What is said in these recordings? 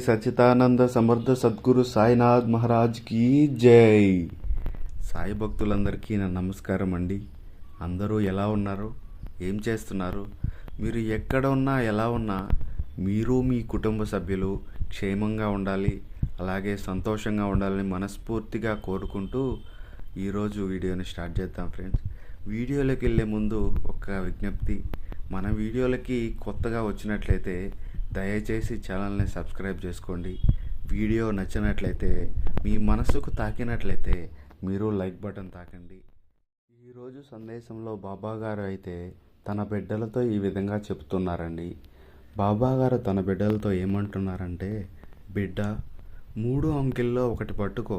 సచ్చిదానంద సమర్థ సద్గురు సాయినాథ్ మహారాజ్ కీ జై. సాయి భక్తులందరికీ నా నమస్కారం అండి. అందరూ ఎలా ఉన్నారు, ఏం చేస్తున్నారు? మీరు ఎక్కడ ఉన్నా ఎలా ఉన్నా మీరు మీ కుటుంబ సభ్యులు క్షేమంగా ఉండాలి, అలాగే సంతోషంగా ఉండాలని మనస్ఫూర్తిగా కోరుకుంటూ ఈరోజు వీడియోని స్టార్ట్ చేద్దాం ఫ్రెండ్స్. వీడియోలోకి వెళ్ళే ముందు ఒక విజ్ఞప్తి, మన వీడియోలకి కొత్తగా వచ్చినట్లయితే దయచేసి ఛానల్ని సబ్స్క్రైబ్ చేసుకోండి. వీడియో నచ్చినట్లయితే, మీ మనసుకు తాకినట్లయితే మీరు లైక్ బటన్ తాకండి. ఈరోజు సందేశంలో బాబాగారు అయితే తన బిడ్డలతో ఈ విధంగా చెప్తున్నారండి. బాబాగారు తన బిడ్డలతో ఏమంటున్నారంటే, బిడ్డ 3 అంకెల్లో ఒకటి పట్టుకో.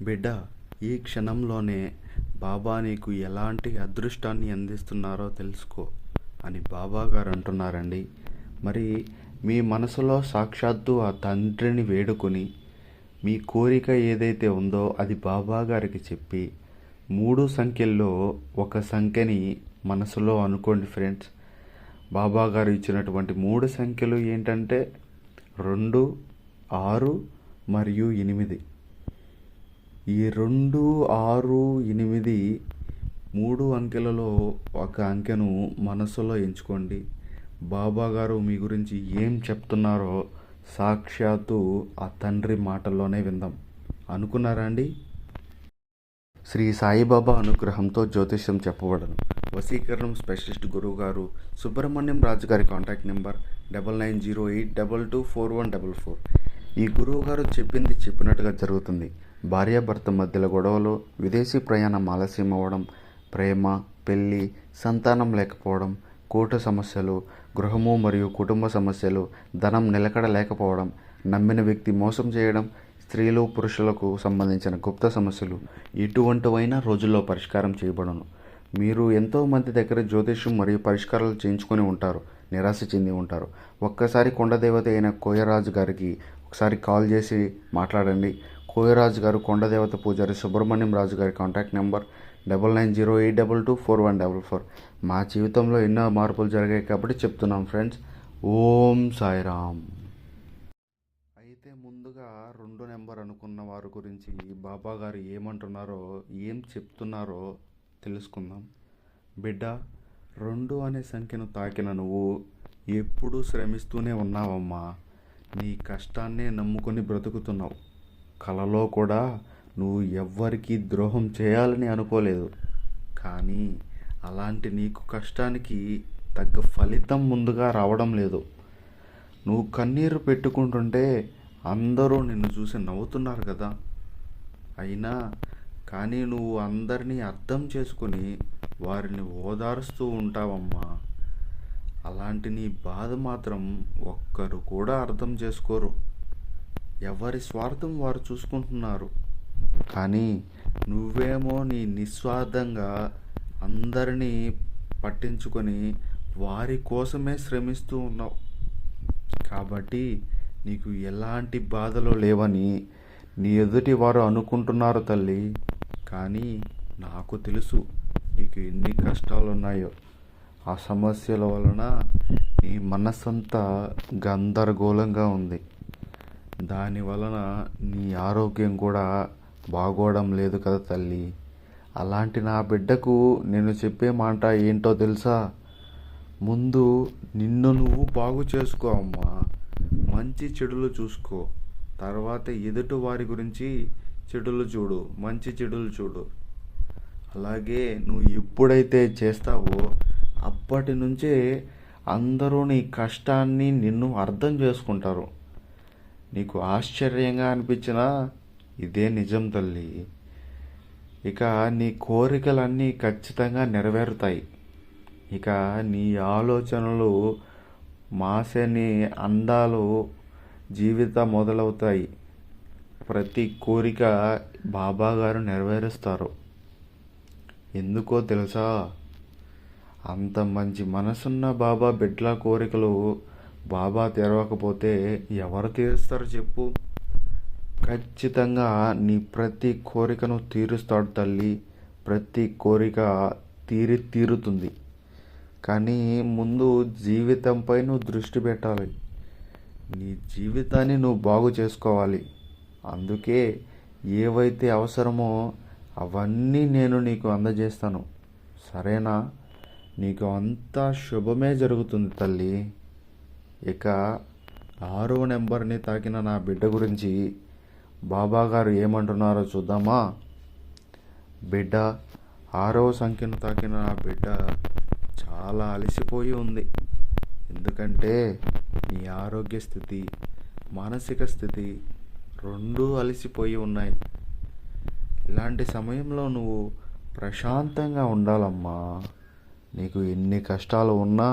బిడ్డ, ఈ క్షణంలోనే బాబా నీకు ఎలాంటి అదృష్టాన్ని అందిస్తున్నారో తెలుసుకో అని బాబాగారు అంటున్నారండి. మరి మీ మనసులో సాక్షాత్తు ఆ తండ్రిని వేడుకొని మీ కోరిక ఏదైతే ఉందో అది బాబా గారికి చెప్పి 3 సంఖ్యల్లో ఒక సంఖ్యని మనసులో అనుకోండి ఫ్రెండ్స్. బాబా గారు ఇచ్చినటువంటి 3 సంఖ్యలు ఏంటంటే 2, 6 మరియు 8. ఈ 2, 6, 8 3 అంకెలలో ఒక అంకెను మనసులో ఎంచుకోండి. బాబా గారు మీ గురించి ఏం చెప్తున్నారో సాక్షాత్తు ఆ తండ్రి మాటల్లోనే విందాం. అనుకున్నారా అండి? శ్రీ సాయిబాబా అనుగ్రహంతో జ్యోతిష్యం చెప్పబడను. వశీకరణం స్పెషలిస్ట్ గురువు గారు సుబ్రహ్మణ్యం రాజు గారి కాంటాక్ట్ నెంబర్ 9908224144. ఈ గురువు గారు చెప్పింది చెప్పినట్టుగా జరుగుతుంది. భార్యాభర్త మధ్యలో గొడవలు, విదేశీ ప్రయాణం ఆలస్యం అవ్వడం, ప్రేమ, పెళ్ళి, సంతానం లేకపోవడం, కోర్టు సమస్యలు, గృహము మరియు కుటుంబ సమస్యలు, ధనం నిలకడ లేకపోవడం, నమ్మిన వ్యక్తి మోసం చేయడం, స్త్రీలు పురుషులకు సంబంధించిన గుప్త సమస్యలు ఎటువంటివైనా రోజుల్లో పరిష్కారం చేయబడను. మీరు ఎంతోమంది దగ్గర జ్యోతిష్యం మరియు పరిష్కారాలు చేయించుకొని ఉంటారు, నిరాశ చెంది ఉంటారు. ఒక్కసారి కొండదేవత అయిన కోయరాజు గారికి ఒకసారి కాల్ చేసి మాట్లాడండి. కోయరాజు గారు కొండదేవత పూజారి సుబ్రహ్మణ్యం రాజు గారి కాంటాక్ట్ నెంబర్ 9908224144. మా జీవితంలో ఎన్నో మార్పులు జరిగాయి కాబట్టి చెప్తున్నాం ఫ్రెండ్స్. ఓం సాయిరామ్. అయితే ముందుగా 2 నెంబర్ అనుకున్న వారి గురించి బాబా గారు ఏమంటున్నారో, ఏం చెప్తున్నారో తెలుసుకుందాం. బిడ్డ, 2 అనే సంఖ్యను తాకిన నువ్వు ఎప్పుడూ శ్రమిస్తూనే ఉన్నావమ్మా. నీ కష్టాన్నే నమ్ముకొని బ్రతుకుతున్నావు. కలలో కూడా నువ్వు ఎవ్వరికీ ద్రోహం చేయాలని అనుకోలేదు. కానీ అలాంటి నీకు కష్టానికి తగ్గ ఫలితం ముందుగా రావడం లేదు. నువ్వు కన్నీరు పెట్టుకుంటుంటే అందరూ నిన్ను చూసి నవ్వుతున్నారు కదా. కానీ నువ్వు అందరినీ అర్థం చేసుకుని వారిని ఓదారుస్తూ ఉంటావమ్మా. అలాంటి నీ బాధ మాత్రం ఒక్కరు కూడా అర్థం చేసుకోరు. ఎవరి స్వార్థం వారు చూసుకుంటున్నారు. కానీ నువ్వేమో నీ నిస్వార్థంగా అందరినీ పట్టించుకొని వారి కోసమే శ్రమిస్తూ ఉన్నావు. కాబట్టి నీకు ఎలాంటి బాధలు లేవని నీ ఎదుటి వారు అనుకుంటున్నారు తల్లి. కానీ నాకు తెలుసు నీకు ఎన్ని కష్టాలు ఉన్నాయో. ఆ సమస్యల వలన నీ మనసంతా గందరగోళంగా ఉంది. దాని వలన నీ ఆరోగ్యం కూడా బాగోవడం లేదు కదా తల్లి. అలాంటి నా బిడ్డకు నేను చెప్పే మాట ఏంటో తెలుసా? ముందు నిన్ను నువ్వు బాగు చేసుకో అమ్మా. మంచి చెడులు చూసుకో. తర్వాత ఎదుటి వారి గురించి చెడులు చూడు, మంచి చెడులు చూడు. అలాగే నువ్వు ఎప్పుడైతే చేస్తావో అప్పటి నుంచే అందరూ నీ కష్టాన్ని నిన్ను అర్థం చేసుకుంటారు. నీకు ఆశ్చర్యంగా అనిపించినా ఇదే నిజం తల్లి. ఇక నీ కోరికలన్నీ ఖచ్చితంగా నెరవేరుతాయి. ఇక నీ ఆలోచనలు మాసని అందాలు జీవితం మొదలవుతాయి. ప్రతి కోరిక బాబా గారు నెరవేరుస్తారు. ఎందుకో తెలుసా? అంత మంచి మనసున్న బాబా బిడ్డల కోరికలు బాబా తెరవకపోతే ఎవరు తీరుస్తారు చెప్పు? ఖచ్చితంగా నీ ప్రతి కోరికను తీరుస్తాడు తల్లి. ప్రతి కోరిక తీరుతుంది. కానీ ముందు జీవితంపై నువ్వు దృష్టి పెట్టాలి. నీ జీవితాన్ని నువ్వు బాగు చేసుకోవాలి. అందుకే ఏవైతే అవసరమో అవన్నీ నేను నీకు అందజేస్తాను. సరేనా? నీకు అంతా శుభమే జరుగుతుంది తల్లి. ఇక 6వ నెంబర్ని తాకిన నా బిడ్డ గురించి బాబాగారు ఏమంటున్నారో చూద్దామా? బిడ్డ, 6వ సంఖ్యను తాకిన నా బిడ్డ చాలా అలసిపోయి ఉంది. ఎందుకంటే నీ ఆరోగ్య స్థితి, మానసిక స్థితి రెండూ అలసిపోయి ఉన్నాయి. ఇలాంటి సమయంలో నువ్వు ప్రశాంతంగా ఉండాలమ్మా. నీకు ఎన్ని కష్టాలు ఉన్నా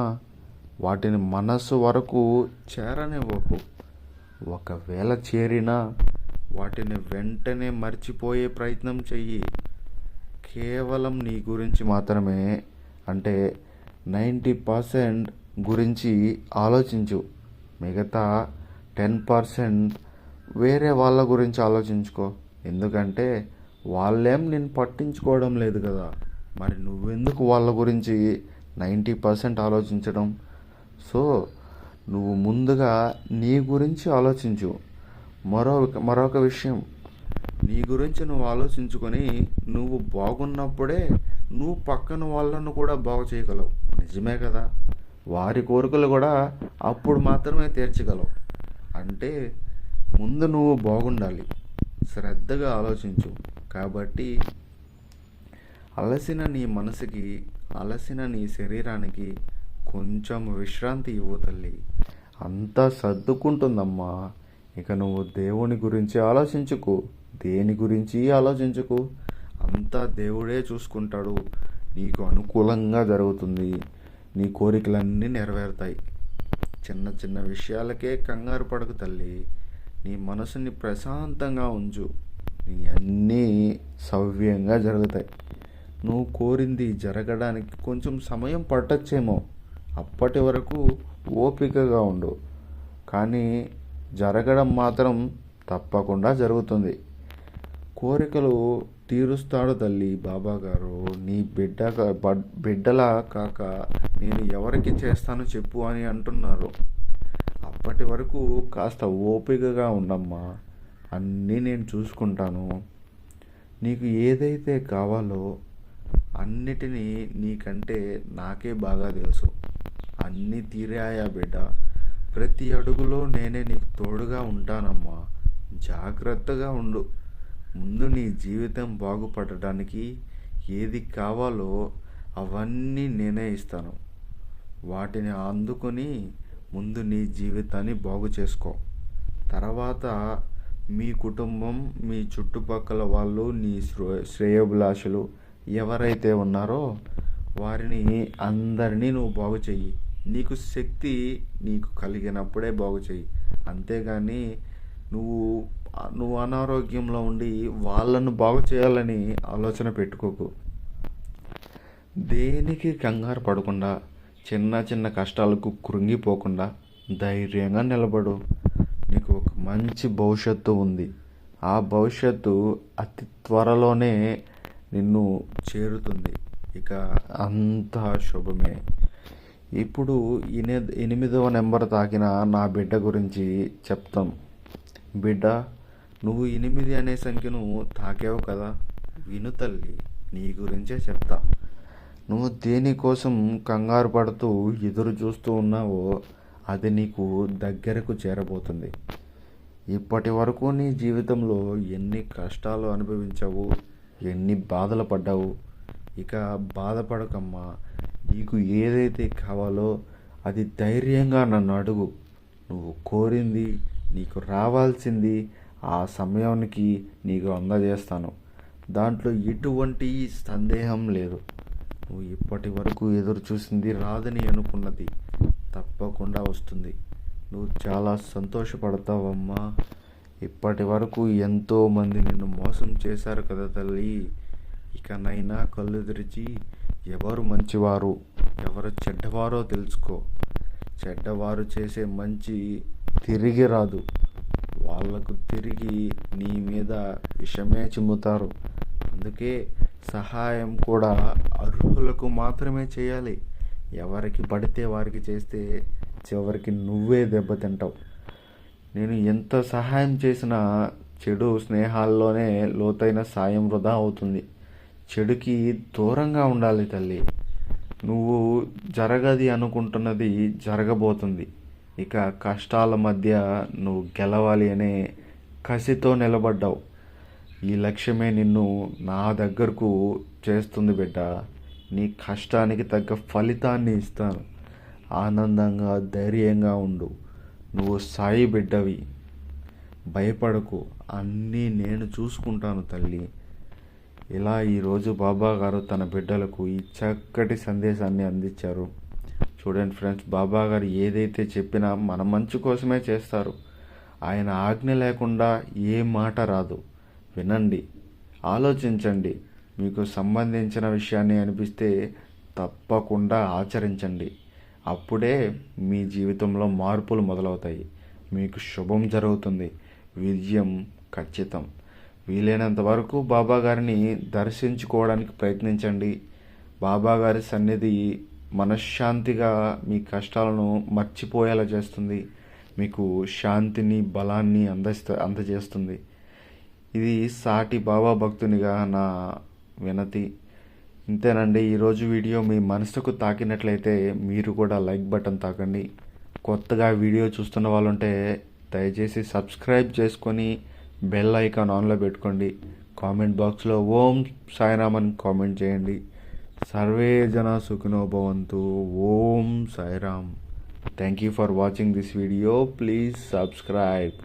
వాటిని మనస్సు వరకు చేరనివ్వకు. ఒకవేళ చేరినా వాటిని వెంటనే మర్చిపోయే ప్రయత్నం చెయ్యి. కేవలం నీ గురించి మాత్రమే, అంటే 90% గురించి ఆలోచించు. మిగతా 10% వేరే వాళ్ళ గురించి ఆలోచించుకో. ఎందుకంటే వాళ్ళేం నేను పట్టించుకోవడం లేదు కదా. మరి నువ్వెందుకు వాళ్ళ గురించి 90% ఆలోచించడం? సో నువ్వు ముందుగా నీ గురించి ఆలోచించు. మరొక విషయం, నీ గురించి నువ్వు ఆలోచించుకొని నువ్వు బాగున్నప్పుడే నువ్వు పక్కన వాళ్ళను కూడా బాగు చేయగలవు. నిజమే కదా? వారి కోరికలు కూడా అప్పుడు మాత్రమే తీర్చగలవు. అంటే ముందు నువ్వు బాగుండాలి. శ్రద్ధగా ఆలోచించు. కాబట్టి అలసిన నీ మనసుకి, అలసిన నీ శరీరానికి కొంచెం విశ్రాంతి ఇవ్వు తల్లి. అంతా సర్దుకుంటుందమ్మా. ఇక నువ్వు దేవుని గురించి ఆలోచించుకు, దేని గురించి ఆలోచించుకు. అంతా దేవుడే చూసుకుంటాడు. నీకు అనుకూలంగా జరుగుతుంది. నీ కోరికలన్నీ నెరవేరుతాయి. చిన్న చిన్న విషయాలకే కంగారు పడకు తల్లి. నీ మనసుని ప్రశాంతంగా ఉంచు. నీ అన్నీ సవ్యంగా జరుగుతాయి. నువ్వు కోరింది జరగడానికి కొంచెం సమయం పట్టచ్చేమో. అప్పటి వరకు ఓపికగా ఉండు. కానీ జరగడం మాత్రం తప్పకుండా జరుగుతుంది. కోరికలు తీరుస్తాడు తల్లి బాబాగారు. నీ బిడ్డలా కాక నేను ఎవరికి చేస్తానో చెప్పు అని అంటున్నారు. అప్పటి వరకు కాస్త ఓపికగా ఉండమ్మా. అన్నీ నేను చూసుకుంటాను. నీకు ఏదైతే కావాలో అన్నిటినీ నీకంటే నాకే బాగా తెలుసు. అన్నీ తీరాయా బిడ్డ. ప్రతి అడుగులో నేనే నీకు తోడుగా ఉంటానమ్మా. జాగ్రత్తగా ఉండు. ముందు నీ జీవితం బాగుపడడానికి ఏది కావాలో అవన్నీ నేనే ఇస్తాను. వాటిని అందుకొని ముందు నీ జీవితాన్ని బాగు చేసుకో. తర్వాత మీ కుటుంబం, మీ చుట్టుపక్కల వాళ్ళు, నీ శ్రేయోభిలాషులు ఎవరైతే ఉన్నారో వారిని అందరినీ నువ్వు బాగు చెయ్యి. నీకు శక్తి నీకు కలిగినప్పుడే బాగు చెయ్యి. అంతేగాని నువ్వు అనారోగ్యంలో ఉండి వాళ్ళను బాగు చేయాలని ఆలోచన పెట్టుకోకు. దేనికి కంగారు పడకుండా, చిన్న చిన్న కష్టాలకు కృంగిపోకుండా ధైర్యంగా నిలబడు. నీకు ఒక మంచి భవిష్యత్తు ఉంది. ఆ భవిష్యత్తు అతి త్వరలోనే నిన్ను చేరుతుంది. ఇక అంతా శుభమే. ఇప్పుడు 8వ నెంబర్ తాకిన నా బిడ్డ గురించి చెప్తాం. బిడ్డ, నువ్వు 8 అనే సంఖ్యను తాకావు కదా. విను తల్లి, నీ గురించే చెప్తా. నువ్వు దేనికోసం కంగారు పడుతూ ఎదురు చూస్తూ ఉన్నావో అది నీకు దగ్గరకు చేరబోతుంది. ఇప్పటి వరకు నీ జీవితంలో ఎన్ని కష్టాలు అనుభవించావు, ఎన్ని బాధలు పడ్డావు. ఇక బాధపడకమ్మా. నీకు ఏదైతే కావాలో అది ధైర్యంగా నన్ను అడుగు. నువ్వు కోరింది, నీకు రావాల్సింది ఆ సమయానికి నీకు అందజేస్తాను. దాంట్లో ఎటువంటి సందేహం లేదు. నువ్వు ఇప్పటి వరకు ఎదురు చూసింది రాదని అనుకున్నది తప్పకుండా వస్తుంది. నువ్వు చాలా సంతోషపడతావమ్మా. ఇప్పటి వరకు ఎంతోమంది నిన్ను మోసం చేశారు కదా తల్లి. ఇకనైనా కళ్ళు తెరిచి ఎవరు మంచివారు, ఎవరు చెడ్డవారో తెలుసుకో. చెడ్డవారు చేసే మంచి తిరిగి రాదు. వాళ్లకు తిరిగి నీ మీద విషమే చిమ్ముతారు. అందుకే సహాయం కూడా అర్హులకు మాత్రమే చేయాలి. ఎవరికి పడితే వారికి చేస్తే చివరికి నువ్వే దెబ్బతింటావు. నేను ఎంత సహాయం చేసినా చెడు స్నేహాల్లోనే లోతైన సాయం వృధా అవుతుంది. చెడుకి దూరంగా ఉండాలి తల్లి. నువ్వు జరగది అనుకుంటున్నది జరగబోతుంది. ఇక కష్టాల మధ్య నువ్వు గెలవాలి అనే కసితో నిలబడ్డావు. ఈ లక్ష్యమే నిన్ను నా దగ్గరకు చేస్తుంది బిడ్డ. నీ కష్టానికి తగ్గ ఫలితాన్ని ఇస్తాను. ఆనందంగా ధైర్యంగా ఉండు. నువ్వు సాయి బిడ్డవి. భయపడకు, అన్నీ నేను చూసుకుంటాను తల్లి. ఇలా ఈరోజు బాబా గారు తన బిడ్డలకు ఈ చక్కటి సందేశాన్ని అందించారు. చూడండి ఫ్రెండ్స్, బాబా గారు ఏదైతే చెప్పినా మన మంచి కోసమే చేస్తారు. ఆయన ఆజ్ఞ లేకుండా ఏ మాట రాదు. వినండి, ఆలోచించండి. మీకు సంబంధించిన విషయాన్ని అనిపిస్తే తప్పకుండా ఆచరించండి. అప్పుడే మీ జీవితంలో మార్పులు మొదలవుతాయి. మీకు శుభం జరుగుతుంది. విజయం ఖచ్చితం. వీలైనంత వరకు బాబా గారిని దర్శించుకోవడానికి ప్రయత్నించండి. బాబా గారి సన్నిధి మనశ్శాంతిగా మీ కష్టాలను మర్చిపోయేలా చేస్తుంది. మీకు శాంతిని, బలాన్ని అందజేస్తుంది. ఇది సాటి బాబా భక్తునిగా నా వినతి. ఇంతేనండి ఈరోజు వీడియో. మీ మనసుకు తాకినట్లయితే మీరు కూడా లైక్ బటన్ తాకండి. కొత్తగా వీడియో చూస్తున్న వాళ్ళు ఉంటే దయచేసి సబ్స్క్రైబ్ చేసుకొని బెల్ ఐకాన్ ఆన్లో పెట్టుకోండి. కామెంట్ బాక్స్లో ఓం సాయిరామ్ అని కామెంట్ చేయండి. సర్వే జన సుఖినో భవంతు. ఓం Sairam. Thank you for watching this video. Please subscribe.